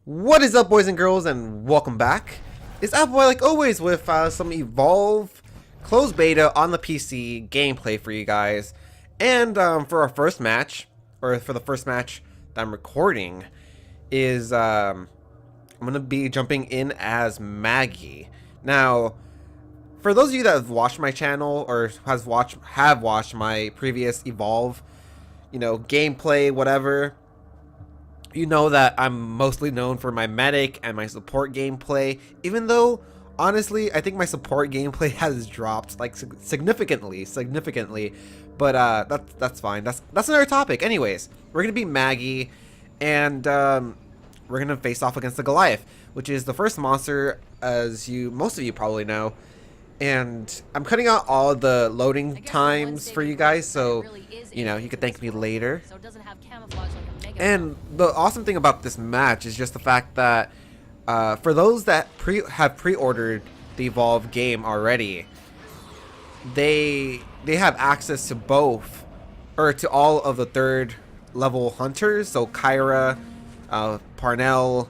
What is up, boys and girls, and welcome back. It's AppleByte, like always, with some Evolve closed beta on the PC gameplay for you guys. And for our first match, or for the first match that I'm recording, is I'm gonna be jumping in as Maggie. Now, for those of you that have watched my channel or have watched my previous Evolve, gameplay, whatever. You know that I'm mostly known for my medic and my support gameplay, even though honestly I think my support gameplay has dropped like significantly, but that's fine. That's another topic. Anyways, we're gonna be Maggie, and we're gonna face off against the Goliath, which is the first monster, as most of you probably know. And I'm cutting out all the loading times for you guys, so you can thank me later. And the awesome thing about this match is just the fact that for those that have pre-ordered the Evolve game already, they have access to both, or to all of the third level hunters. So Kyra, Parnell,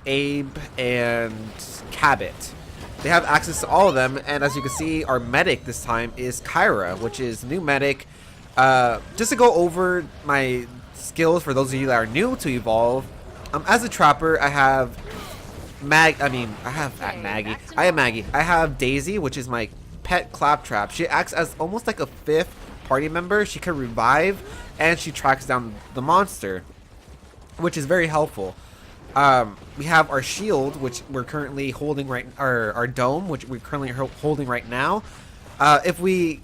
Abe, and Cabot. They have access to all of them, and as you can see, our medic this time is Kyra, which is new medic. Just to go over my skills for those of you that are new to Evolve, as a trapper, I have Maggie. I have Daisy, which is my pet claptrap. She acts as almost like a fifth party member. She can revive, and she tracks down the monster, which is very helpful. We have our shield, which we're currently holding our dome, which we're currently holding right now. If we,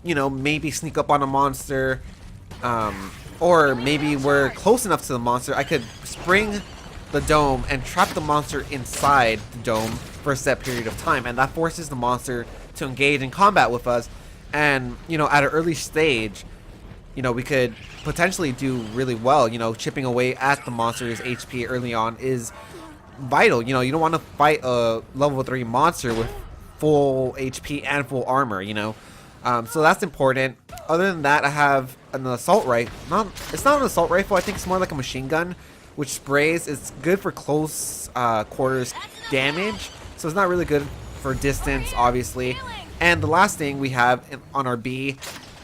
maybe sneak up on a monster, or maybe we're close enough to the monster, I could spring the dome and trap the monster inside the dome for a set period of time, and that forces the monster to engage in combat with us. And at an early stage, we could potentially do really well. Chipping away at the monster's HP early on is vital. You don't want to fight a level 3 monster with full HP and full armor, so that's important. Other than that, I have an assault rifle. It's not an assault rifle. I think it's more like a machine gun, which sprays. It's good for close quarters damage, so it's not really good for distance, obviously. And the last thing we have on our B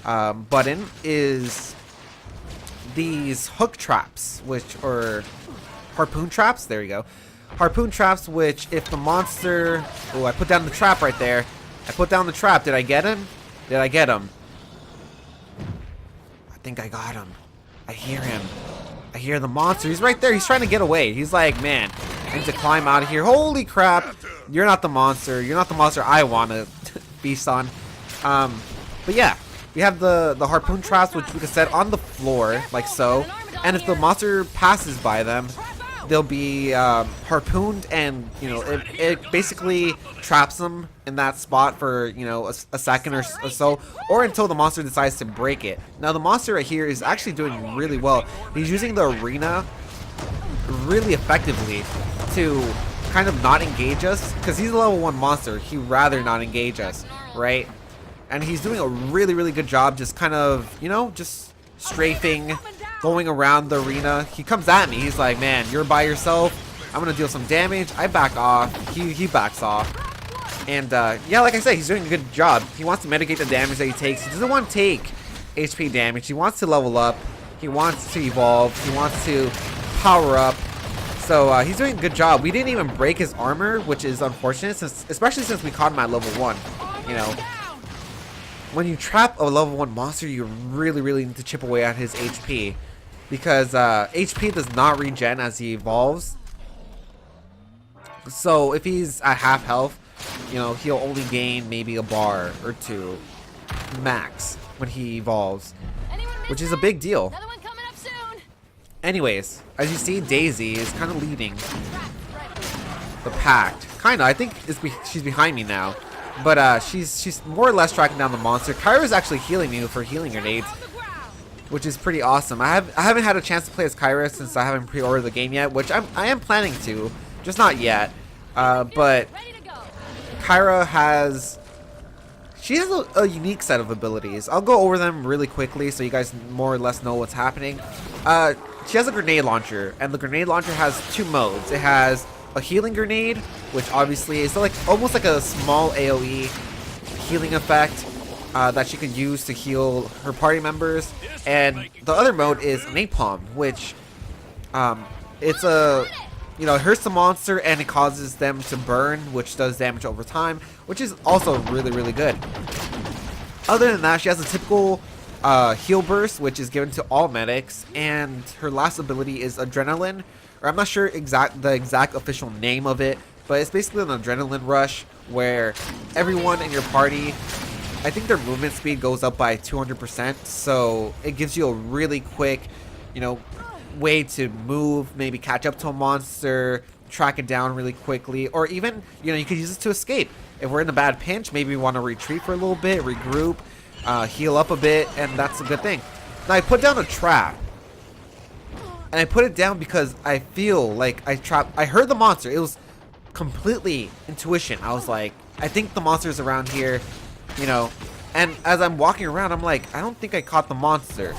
button is these hook traps, or harpoon traps. There you go. Harpoon traps, which if the monster... Oh, I put down the trap right there. I put down the trap. Did I get him? Did I get him? I think I got him. I hear him. I hear the monster. He's right there. He's trying to get away. He's like, man, I need to climb out of here. Holy crap. You're not the monster. You're not the monster I want to feast on. But yeah, we have the harpoon traps, which we can set on the floor, like so. And if the monster passes by them, they'll be harpooned, and it basically traps them in that spot for a second or so, or until the monster decides to break it. Now the monster right here is actually doing really well. He's using the arena really effectively to kind of not engage us, because he's a level 1 monster. He'd rather not engage us, right? And he's doing a really good job, just kind of just strafing, going around the arena. He comes at me. He's like, man, you're by yourself. I'm gonna deal some damage. I back off. He backs off. And yeah, like I said, he's doing a good job. He wants to mitigate the damage that he takes. He doesn't want to take HP damage. He wants to level up. He wants to evolve. He wants to power up. So he's doing a good job. We didn't even break his armor, which is unfortunate, especially since we caught him at level 1. When you trap a level 1 monster, you really need to chip away at his HP, because HP does not regen as he evolves. So if he's at half health, he'll only gain maybe a bar or 2 max when he evolves, which is a big deal. Anyways, as you see, Daisy is kind of leading the pack. Kinda, I think she's behind me now. But she's more or less tracking down the monster. Kyra's actually healing me with her healing grenades, which is pretty awesome. I haven't had a chance to play as Kyra since I haven't pre-ordered the game yet, which I am planning to, just not yet. But Kyra has a unique set of abilities. I'll go over them really quickly so you guys more or less know what's happening. she has a grenade launcher, and the grenade launcher has 2 modes. It has a healing grenade, which obviously is like almost like a small AoE healing effect that she can use to heal her party members. And the other mode is napalm, which it's a, you know, it hurts the monster and it causes them to burn, which does damage over time, which is also really good. Other than that, she has a typical heal burst, which is given to all medics, and her last ability is adrenaline, or I'm not sure the exact official name of it, but it's basically an adrenaline rush where everyone in your party, I think their movement speed goes up by 200%, so it gives you a really quick, you know, way to move, maybe catch up to a monster, track it down really quickly, or even, you know, you could use it to escape. If we're in a bad pinch, maybe we want to retreat for a little bit, regroup, heal up a bit, and that's a good thing. Now I put down a trap, and I put it down because I feel like I heard the monster. It was completely intuition. I was like, I think the monster's around here, you know, and as I'm walking around, I'm like, I don't think I caught the monster.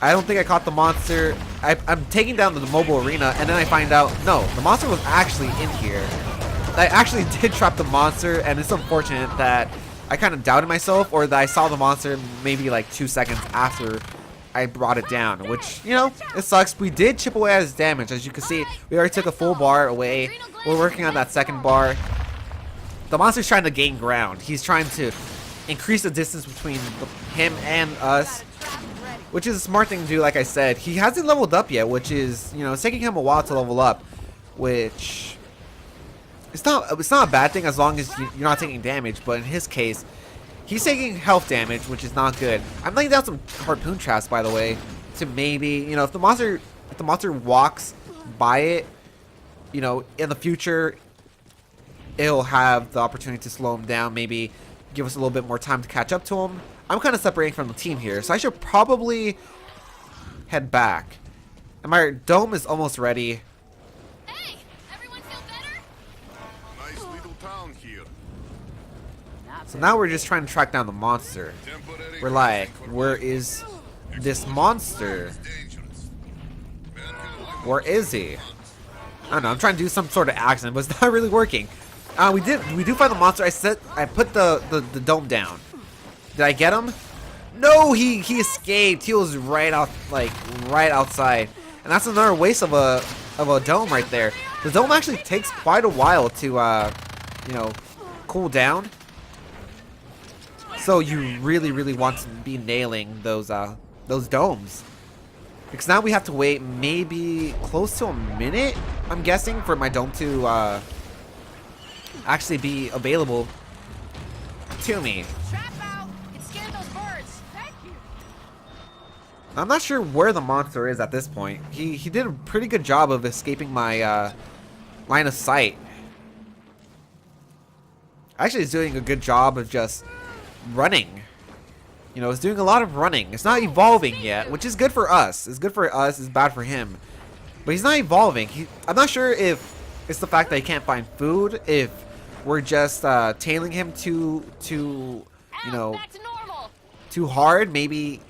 I'm taking down the mobile arena, and then I find out, no, the monster was actually in here. I actually did trap the monster, and it's unfortunate that I kind of doubted myself, or that I saw the monster maybe like 2 seconds after I brought it down, which, you know, it sucks. We did chip away at his damage. As you can see, we already took a full bar away. We're working on that second bar. The monster's trying to gain ground. He's trying to increase the distance between him and us, which is a smart thing to do. Like I said, he hasn't leveled up yet, which is, you know, it's taking him a while to level up, which it's not a bad thing as long as you're not taking damage. But in his case, he's taking health damage, which is not good. I'm laying down some harpoon traps, by the way, to maybe, you know, if the monster walks by it, you know, in the future, it'll have the opportunity to slow him down, maybe give us a little bit more time to catch up to him. I'm kind of separating from the team here, so I should probably head back. And my dome is almost ready. Hey, everyone feel better? Nice little town here. So now we're just trying to track down the monster. We're like, where is this monster? Where is he? I don't know. I'm trying to do some sort of accent, but it's not really working. We do find the monster. I put the dome down. Did I get him? No, he escaped. He was right outside, and that's another waste of a dome right there. The dome actually takes quite a while to you know, cool down. So you really want to be nailing those domes, because now we have to wait maybe close to a minute, I'm guessing, for my dome to actually be available to me. I'm not sure where the monster is at this point. He did a pretty good job of escaping my line of sight. Actually, he's doing a good job of just running. You know, it's doing a lot of running. It's not evolving yet, which is good for us. It's good for us. It's bad for him. But he's not evolving. I'm not sure if it's the fact that he can't find food, if we're just tailing him too you know, too hard. Maybe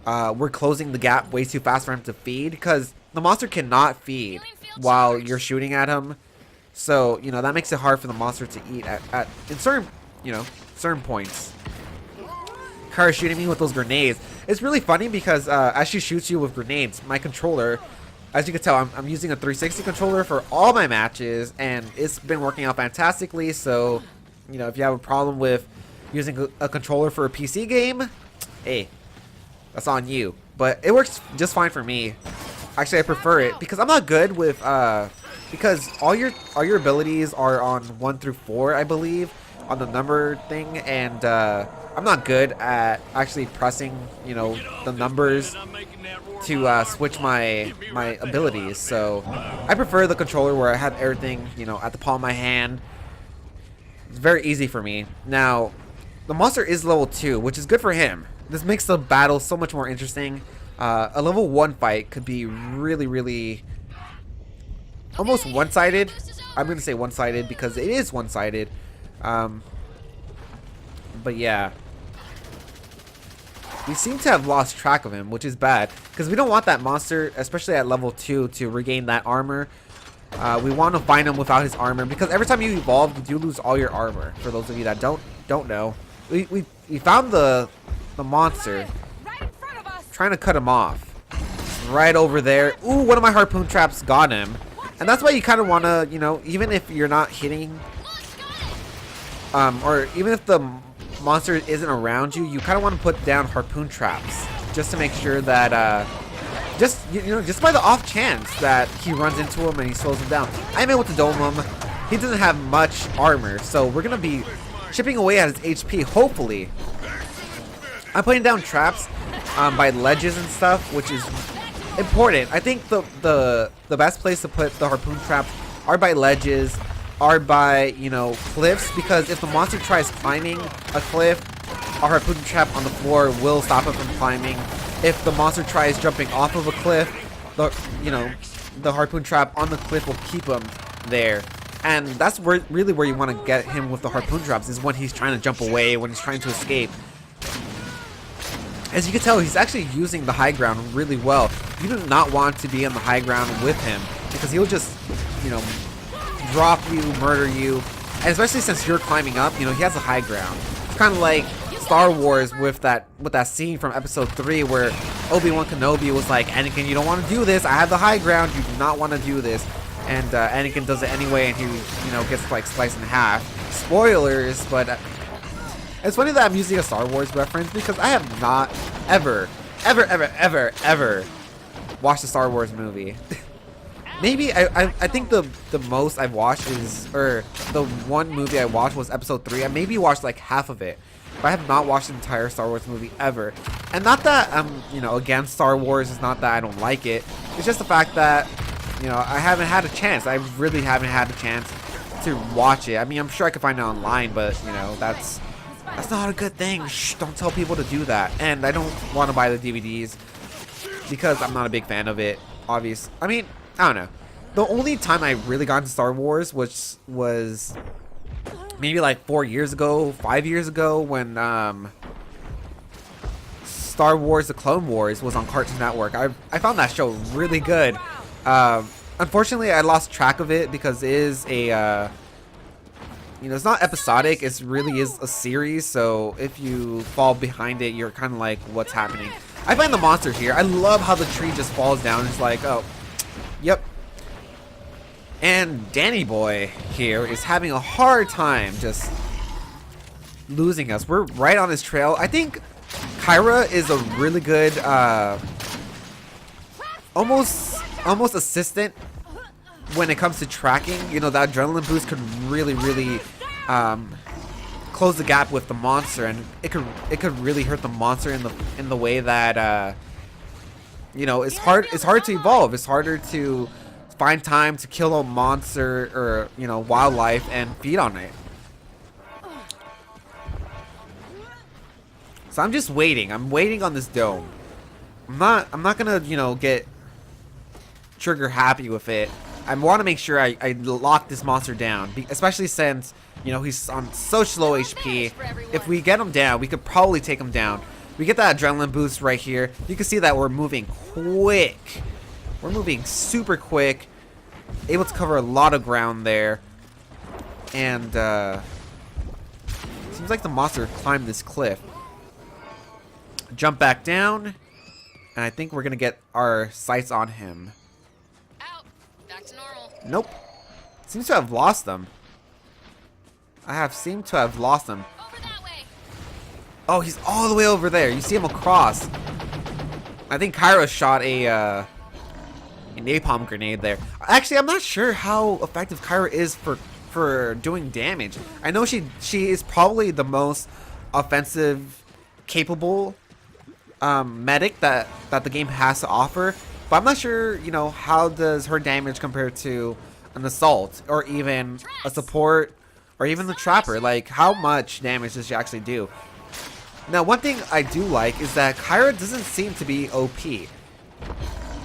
we're closing the gap way too fast for him to feed, because the monster cannot feed while you're shooting at him. So, you know, that makes it hard for the monster to eat at in certain points. Kara's shooting me with those grenades. It's really funny because as she shoots you with grenades, my controller, as you can tell, I'm using a 360 controller for all my matches, and it's been working out fantastically. So, you know, if you have a problem with using a controller for a PC game, hey, that's on you. But it works just fine for me. Actually, I prefer it because I'm not good with because all your abilities are on 1 through 4, I believe, on the number thing, and I'm not good at actually pressing, you know, the numbers to switch my abilities. So I prefer the controller where I have everything, you know, at the palm of my hand. It's very easy for me. Now, the monster is level 2, which is good for him. This makes the battle so much more interesting. A level 1 fight could be really almost one-sided. I'm gonna say one-sided because it is one-sided. But yeah. we seem to have lost track of him, which is bad because we don't want that monster, especially at level 2, to regain that armor. We want to find him without his armor because every time you evolve, you do lose all your armor. For those of you that don't know, we found the monster, Right in front of us. trying to cut him off. Right over there. Ooh, one of my harpoon traps got him, and that's why you kind of want to, you know, even if you're not hitting, or even if the monster isn't around you, you kind of want to put down harpoon traps just to make sure that just just by the off chance that he runs into him and he slows him down. I'm able to dome him. He doesn't have much armor, so we're gonna be chipping away at his HP. Hopefully, I'm putting down traps by ledges and stuff, which is important. I think the best place to put the harpoon traps are by ledges, are by, you know, cliffs, because if the monster tries climbing a cliff, a harpoon trap on the floor will stop it from climbing. If the monster tries jumping off of a cliff, the harpoon trap on the cliff will keep him there. And that's really where you want to get him with the harpoon traps, is when he's trying to jump away, when he's trying to escape. As you can tell, he's actually using the high ground really well. You do not want to be on the high ground with him, because he'll just, you know, drop you, murder you. And especially since you're climbing up, you know, he has a high ground. It's kind of like Star Wars with that scene from episode 3 where Obi-Wan Kenobi was like, Anakin, you don't want to do this. I have the high ground. You do not want to do this. And Anakin does it anyway, and he, you know, gets like sliced in half. Spoilers, but it's funny that I'm using a Star Wars reference because I have not ever watched a Star Wars movie. Maybe I think the most I've watched is, or the one movie I watched was episode 3. I maybe watched like half of it, but I have not watched the entire Star Wars movie ever. And not that I'm, you know, against Star Wars. It's not that I don't like it. It's just the fact that, you know, I haven't had a chance. I really haven't had a chance to watch it. I mean, I'm sure I could find it online, but, you know, that's not a good thing. Shh, don't tell people to do that. And I don't want to buy the DVDs because I'm not a big fan of it. Obvious. I mean, I don't know. The only time I really got into Star Wars was maybe like 4 years ago, 5 years ago, when Star Wars: The Clone Wars was on Cartoon Network. I found that show really good. Unfortunately, I lost track of it because it is a you know, it's not episodic. It really is a series. So if you fall behind it, you're kind of like, what's happening? I find the monster here. I love how the tree just falls down. It's like, oh, yep. And Danny Boy here is having a hard time just losing us. We're right on his trail. I think Kyra is a really good, almost assistant when it comes to tracking. You know, that adrenaline boost could really close the gap with the monster, and it could really hurt the monster in the way that you know, it's hard to evolve. It's harder to find time to kill a monster or, you know, wildlife and feed on it. So I'm just waiting. I'm waiting on this dome. I'm not gonna, you know, get trigger happy with it. I want to make sure I lock this monster down, especially since, you know, he's on such low HP. If we get him down, we could probably take him down. We get that adrenaline boost right here. You can see that we're moving quick. We're moving super quick. Able to cover a lot of ground there. And seems like the monster climbed this cliff. Jump back down. And I think we're going to get our sights on him. Out. Back to normal. Nope. Seems to have lost them. I have seemed to have lost them. Over that way. Oh, he's all the way over there. You see him across. I think Kyra shot a napalm grenade there. Actually, I'm not sure how effective Kyra is for doing damage. I know she is probably the most offensive, capable medic that the game has to offer. But I'm not sure, you know, how does her damage compare to an assault or even a support or even the trapper. Like, how much damage does she actually do? Now, one thing I do like is that Kyra doesn't seem to be OP.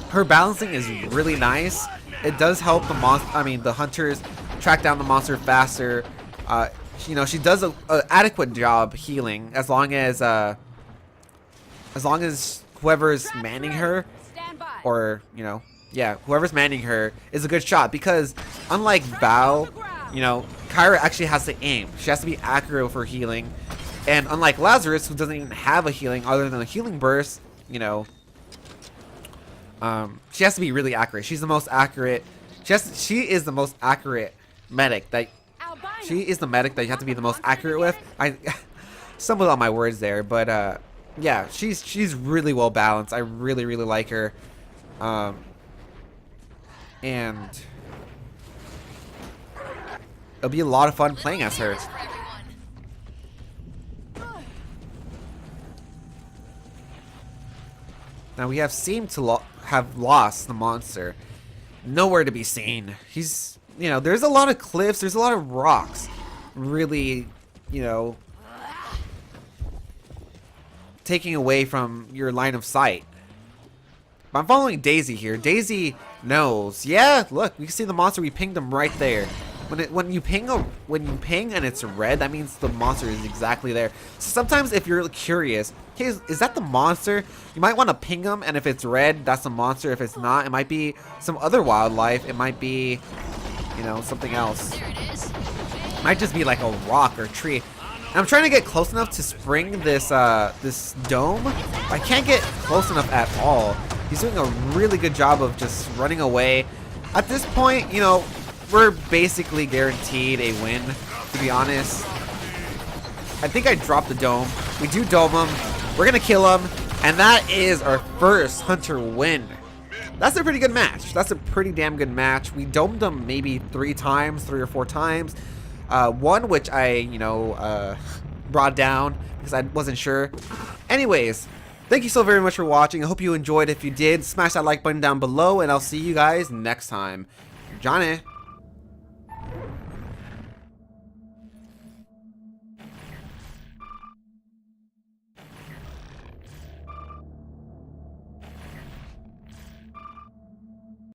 Her balancing is really nice. It does help the hunters track down the monster faster. You know, she does a adequate job healing as long as as long as whoever's manning her, Stand by. or yeah, whoever's manning her is a good shot, because unlike Val, Kyra actually has to aim. She has to be accurate for healing, and unlike Lazarus, who doesn't even have a healing other than a healing burst, she has to be really accurate. She's the most accurate. She is the most accurate medic that. She is the medic that you have to be the most accurate with. I stumbled on my words there, but yeah, she's really well balanced. I really like her, and it'll be a lot of fun playing as her. Now we have seemed to have lost the monster. Nowhere to be seen. He's, there's a lot of cliffs, there's a lot of rocks. Really, taking away from your line of sight. But I'm following Daisy here. Daisy knows. Yeah, look, you can see the monster. We pinged him right there. When you ping and it's red, that means the monster is exactly there. So sometimes if you're curious, hey, is that the monster? You might want to ping him, and if it's red, that's the monster. If it's not, it might be some other wildlife. It might be, something else. There it is. It might just be like a rock or tree. And I'm trying to get close enough to spring this this dome. I can't get close enough at all. He's doing a really good job of just running away. At this point, we're basically guaranteed a win, to be honest. I think I dropped the dome. We do dome him. We're going to kill him. And that is our first Hunter win. That's a pretty good match. That's a pretty damn good match. We domed him maybe 3 or 4 times. One which I, brought down because I wasn't sure. Anyways, thank you so very much for watching. I hope you enjoyed. If you did, smash that like button down below, and I'll see you guys next time. Johnny.